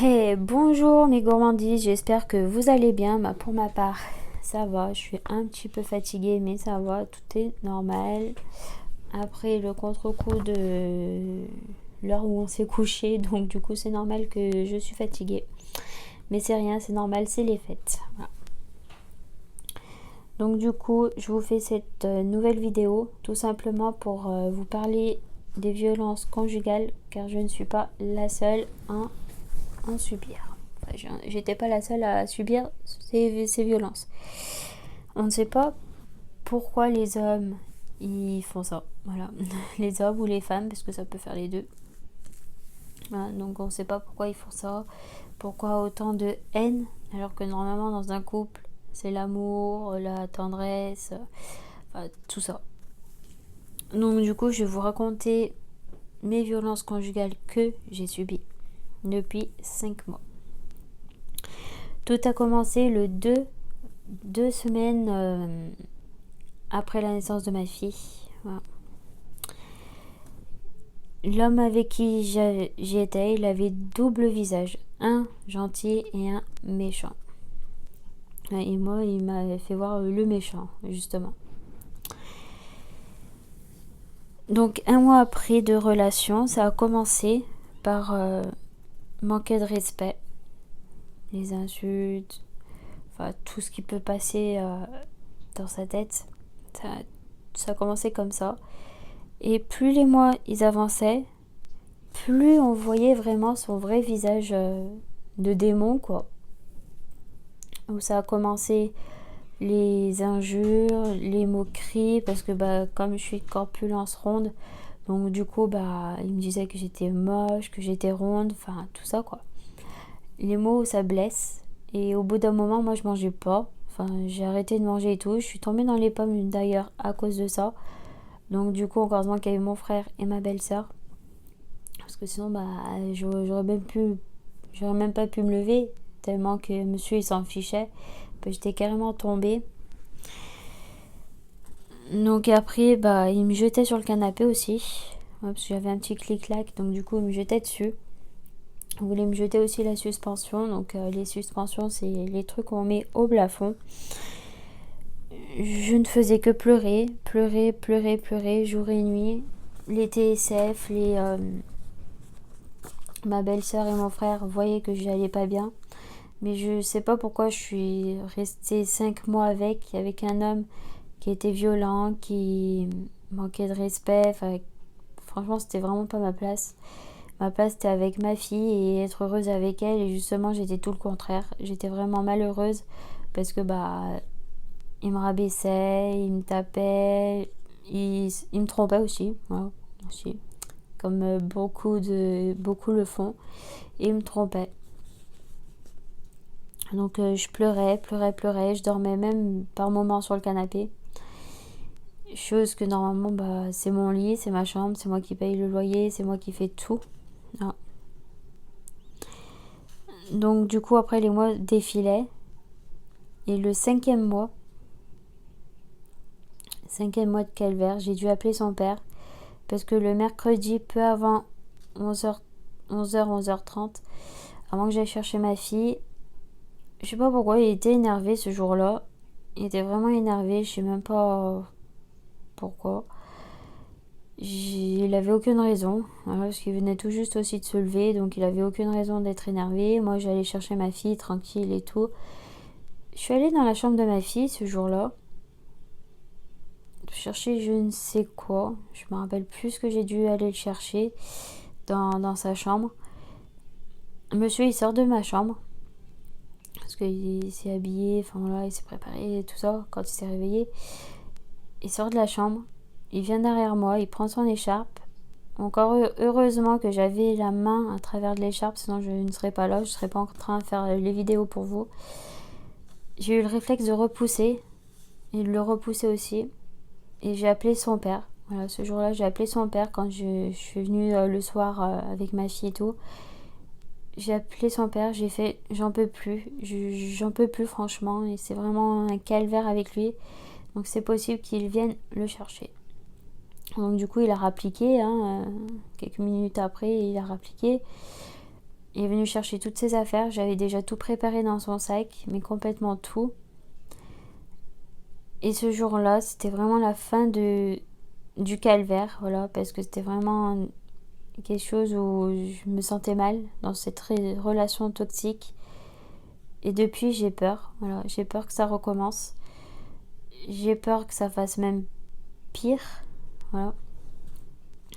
Hey, bonjour mes gourmandises, j'espère que vous allez bien. Bah, pour ma part, ça va, je suis un petit peu fatiguée, mais ça va, tout est normal. Après le contre-coup de l'heure où on s'est couché, donc du coup c'est normal que je suis fatiguée. Mais c'est rien, c'est normal, c'est les fêtes. Voilà. Donc du coup, je vous fais cette nouvelle vidéo tout simplement pour vous parler des violences conjugales, car je ne suis pas la seule à en subir. Enfin, j'étais pas la seule à subir ces violences. On ne sait pas pourquoi les hommes ils font ça. Voilà, les hommes ou les femmes, parce que ça peut faire les deux. Voilà, donc on ne sait pas pourquoi ils font ça. Pourquoi autant de haine, alors que normalement dans un couple, c'est l'amour, la tendresse, enfin, tout ça. Donc du coup, je vais vous raconter mes violences conjugales que j'ai subies depuis 5 mois. Tout a commencé le 2 semaines après la naissance de ma fille. Voilà. L'homme avec qui j'étais, il avait double visage. Un gentil et un méchant. Et moi, il m'a fait voir le méchant, justement. Donc, un mois après de relation, ça a commencé par manquer de respect. Les insultes, enfin, tout ce qui peut passer dans sa tête. Ça a commencé comme ça. Et plus les mois ils avançaient, plus on voyait vraiment son vrai visage de démon, quoi. Où ça a commencé les injures, les moqueries, parce que comme je suis corpulence ronde, donc du coup il me disait que j'étais moche, que j'étais ronde, enfin tout ça, quoi. Les mots ça blesse, et au bout d'un moment moi je mangeais pas, enfin j'ai arrêté de manger et tout, je suis tombée dans les pommes d'ailleurs à cause de ça. Donc du coup heureusement qu'il y avait mon frère et ma belle-sœur, parce que sinon j'aurais même pas pu me lever tellement que monsieur il s'en fichait. J'étais carrément tombée. Donc après il me jetait sur le canapé aussi, ouais, parce que j'avais un petit clic-clac, donc du coup il me jetait dessus. Il voulait me jeter aussi la suspension, donc les suspensions c'est les trucs qu'on met au plafond. Je ne faisais que pleurer, pleurer, pleurer, pleurer jour et nuit. Les TSF, ma belle-sœur et mon frère voyaient que j'allais pas bien. Mais je sais pas pourquoi je suis restée 5 mois avec un homme qui était violent, qui manquait de respect. Enfin, franchement, c'était vraiment pas ma place. Ma place, c'était avec ma fille et être heureuse avec elle. Et justement, j'étais tout le contraire. J'étais vraiment malheureuse parce que il me rabaissait, il me tapait, il me trompait aussi. Voilà, aussi. Comme beaucoup le font. Et il me trompait. Donc je pleurais, pleurais, pleurais. Je dormais même par moments sur le canapé. Chose que normalement, c'est mon lit, c'est ma chambre, c'est moi qui paye le loyer, c'est moi qui fais tout. Non. Donc du coup, après les mois défilaient. Et le cinquième mois de calvaire, j'ai dû appeler son père. Parce que le mercredi, peu avant 11h, 11h30, avant que j'aille chercher ma fille, je sais pas pourquoi, il était énervé ce jour-là. Il était vraiment énervé, je sais même pas pourquoi. Il avait aucune raison, voilà, parce qu'il venait tout juste aussi de se lever, donc il avait aucune raison d'être énervé. Moi, j'allais chercher ma fille tranquille et tout. Je suis allée dans la chambre de ma fille ce jour-là, chercher je ne sais quoi. Je me rappelle plus ce que j'ai dû aller le chercher dans sa chambre. Monsieur, il sort de ma chambre, parce qu'il s'est habillé, enfin voilà, il s'est préparé et tout ça, quand il s'est réveillé. Il sort de la chambre, il vient derrière moi, il prend son écharpe. Encore heureusement que j'avais la main à travers de l'écharpe, sinon je ne serais pas là, je ne serais pas en train de faire les vidéos pour vous. J'ai eu le réflexe de repousser, et de le repousser aussi, et j'ai appelé son père. Voilà, ce jour-là, j'ai appelé son père quand je suis venue le soir avec ma fille et tout. J'ai appelé son père, j'ai fait j'en peux plus, j'en peux plus franchement, et c'est vraiment un calvaire avec lui. Donc c'est possible qu'il vienne le chercher. Donc du coup il a rappliqué, quelques minutes après il a rappliqué. Il est venu chercher toutes ses affaires. J'avais déjà tout préparé dans son sac, mais complètement tout. Et ce jour-là, c'était vraiment la fin du calvaire, voilà, parce que c'était vraiment quelque chose où je me sentais mal dans cette relation toxique. Et depuis, j'ai peur, voilà, j'ai peur que ça recommence. J'ai peur que ça fasse même pire, voilà.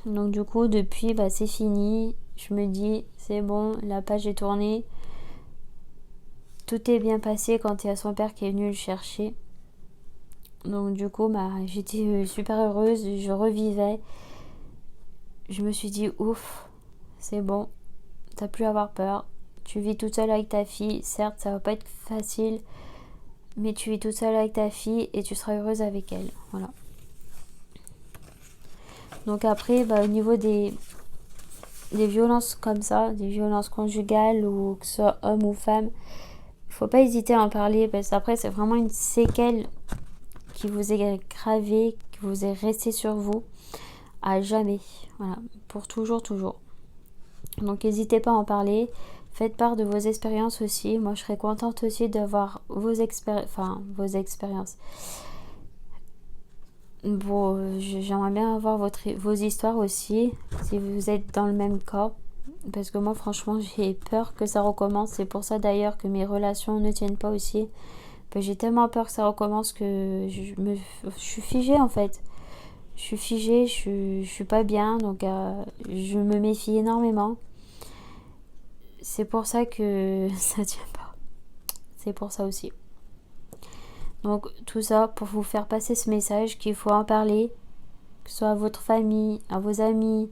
Donc du coup, depuis, c'est fini. Je me dis, c'est bon, la page est tournée. Tout est bien passé quand il y a son père qui est venu le chercher. Donc du coup, j'étais super heureuse, je revivais. Je me suis dit, ouf, c'est bon, t'as plus à avoir peur. Tu vis toute seule avec ta fille. Certes, ça va pas être facile, mais tu vis toute seule avec ta fille et tu seras heureuse avec elle. Voilà. Donc après, au niveau des violences comme ça, des violences conjugales ou que ce soit homme ou femme, il faut pas hésiter à en parler parce qu'après c'est vraiment une séquelle qui vous est gravée, qui vous est restée sur vous à jamais. Voilà, pour toujours, toujours. Donc n'hésitez pas à en parler. Faites part de vos expériences aussi. Moi, je serais contente aussi d'avoir vos expériences. Bon, j'aimerais bien avoir vos histoires aussi, si vous êtes dans le même cas. Parce que moi, franchement, j'ai peur que ça recommence. C'est pour ça d'ailleurs que mes relations ne tiennent pas aussi. J'ai tellement peur que ça recommence que je suis figée en fait. Je suis figée, je suis pas bien, donc je me méfie énormément. C'est pour ça que ça tient pas. C'est pour ça aussi. Donc tout ça pour vous faire passer ce message qu'il faut en parler, que ce soit à votre famille, à vos amis,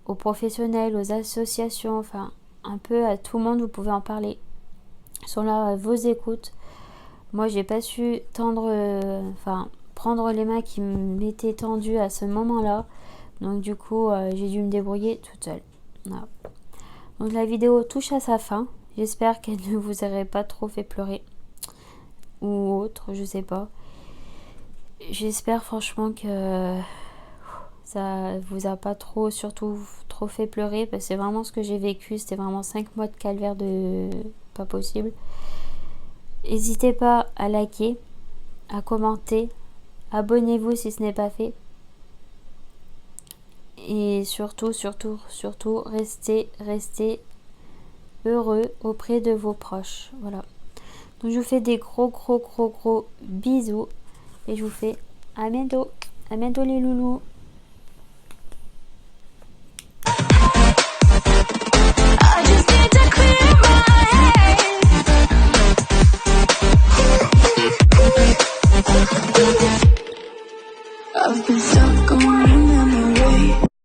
aux professionnels, aux associations, enfin un peu à tout le monde, vous pouvez en parler. Ils sont là à vos écoutes. Moi j'ai pas su prendre les mains qui m'étaient tendues à ce moment-là. Donc du coup j'ai dû me débrouiller toute seule. Voilà. Donc la vidéo touche à sa fin. J'espère qu'elle ne vous aurait pas trop fait pleurer. Ou autre, je sais pas. J'espère franchement que ça vous a pas trop fait pleurer parce que c'est vraiment ce que j'ai vécu. C'était vraiment 5 mois de calvaire de pas possible. N'hésitez pas à liker, à commenter, abonnez-vous si ce n'est pas fait. Et surtout, restez heureux auprès de vos proches. Voilà. Donc je vous fais des gros bisous et je vous fais à bientôt les loulous.